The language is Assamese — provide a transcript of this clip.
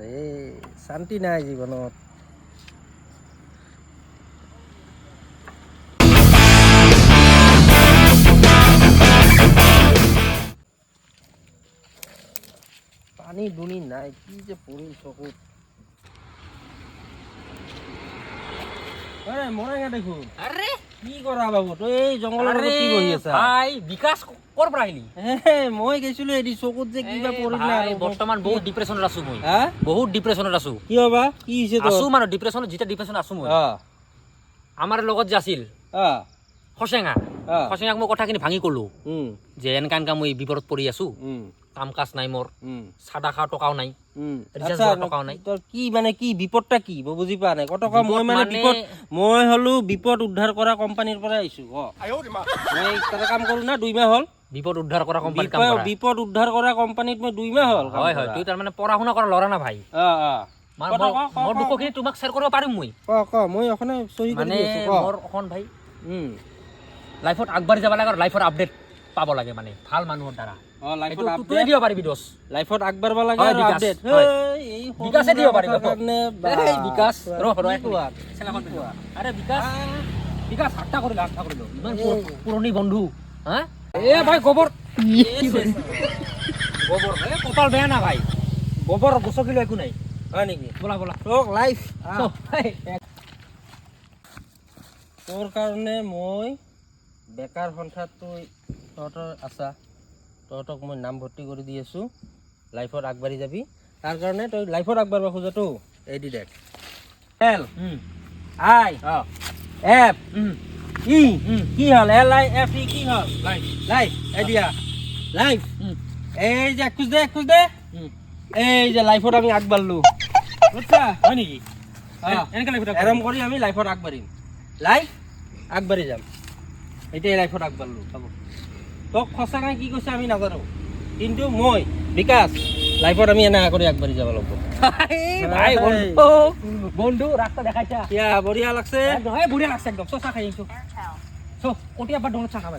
ৰে শান্তি নাই জীৱনত। পানী দুনি নাই, কি যে পৰিল চকুত। মৰাঙা দেখোন। আৰে কি কৰা বাবু, তই এই জংঘলৰ লগত কি বহি আছা? ভাই বিকাশ কৰ পৰা আহিলি? মই গৈছিলো এদি চকুত যে কিবা পৰিল না। ভাই বৰ্তমান বহুত ডিপ্ৰেছনত আছো মই। হা বহুত ডিপ্ৰেছনত আছো। কিয় বা কি হৈছে তোৰ? আছো মানে ডিপ্ৰেছনত, যেটা ডিপ্ৰেছনত আছো মই। আমাৰ লগত যে আছিল খচেঙা, খচেঙাক মই কথাখিনি ভাঙি কলো যে এনেকা এনেকা মই বিপদত পৰি আছো, কাম কাজ নাই মোৰ, চাদা খোৱা টকাও নাই, ৰিচাৰ্জ কৰা টকাও নাই। তোৰ কি মানে কি বিপদটা কি মই বুজি পোৱা নাই। কটকা মই মানে বিপদ, মই হলো বিপদ উদ্ধাৰ কৰা কোম্পানীৰ পৰা আহিছো। মই তাতে কাম কৰো না 2 মাহ হ'ল। বিপদ উদ্ধাৰ কৰা কোম্পানী কাম কৰা। বিপদ উদ্ধাৰ কৰা কোম্পানীত মই 2 মাহ হ'ল। হয় হয়, তুই তাৰ মানে পঢ়া শুনা কৰা ল'ৰা না ভাই। মোৰ দুখখিনি তোমাক শ্বেয়াৰ কৰিব পাৰিম মই। মই অখনে সহি কৰি মানে আছো। মোৰ অখন ভাই লাইফত আগবাঢ়ি যাব লাগে আৰু লাইফৰ আপডেট পাব লাগে, মানে ভাল মানুহৰ দ্বাৰা। লাইফত তুই দিব পাৰিবি দোষ। লাইফত আগবাঢ়িব লাগে আৰু আপডেট বিকাশে দিব পাৰিব কাৰণে। এই বিকাশ আৰে বিকাশ, বিকাশ হাট্টা কৰিলো, হাট্টা কৰিলো। ইমান পুৰণি বন্ধু। হা এ ভাই গোবৰ, গোবৰ কপাল বেয়া না ভাই, গোবৰ গছকিলো একো নাই। হয় নেকি? বলা বলা লাইফ তোৰ কাৰণে মই বেকাৰ সন্থাত তহঁতৰ আছা, তহঁতক মই নাম ভৰ্তি কৰি দি আছো। লাইফত আগবাঢ়ি যাবি, তাৰ কাৰণে তই লাইফত আগবাঢ়িব খোজাটো এই দি দেখ। এল আই এফ ই কি হ'ল? এল আই এফ ই কি হ'ল? লাইফ এই দিয়া লাইফ। এই যে খোজ দে, খোজ দে। এই যে লাইফত আমি আগবাঢ়লো, বুঝছা? হয় নেকি? এৰম কৰি আমি লাইফত আগবাঢ়িম, লাইফ আগবাঢ়ি যাম। এতিয়া লাইফত আগবাঢ়লো। চাব তোক সঁচাকৈ কি কৈছে আমি নাজানো, কিন্তু মই বিকাশ লাইফত আমি এনে কৰি আগবাঢ়ি যাব লাগিব। ভাই বন্ধু রাস্তা দেখাইছা কিয়া বঢ়িয়া লাগছে? নহয় বঢ়িয়া লাগছে একদম। চা খাই আহিছো, কটিয়া বা ডোনত চা খাবা।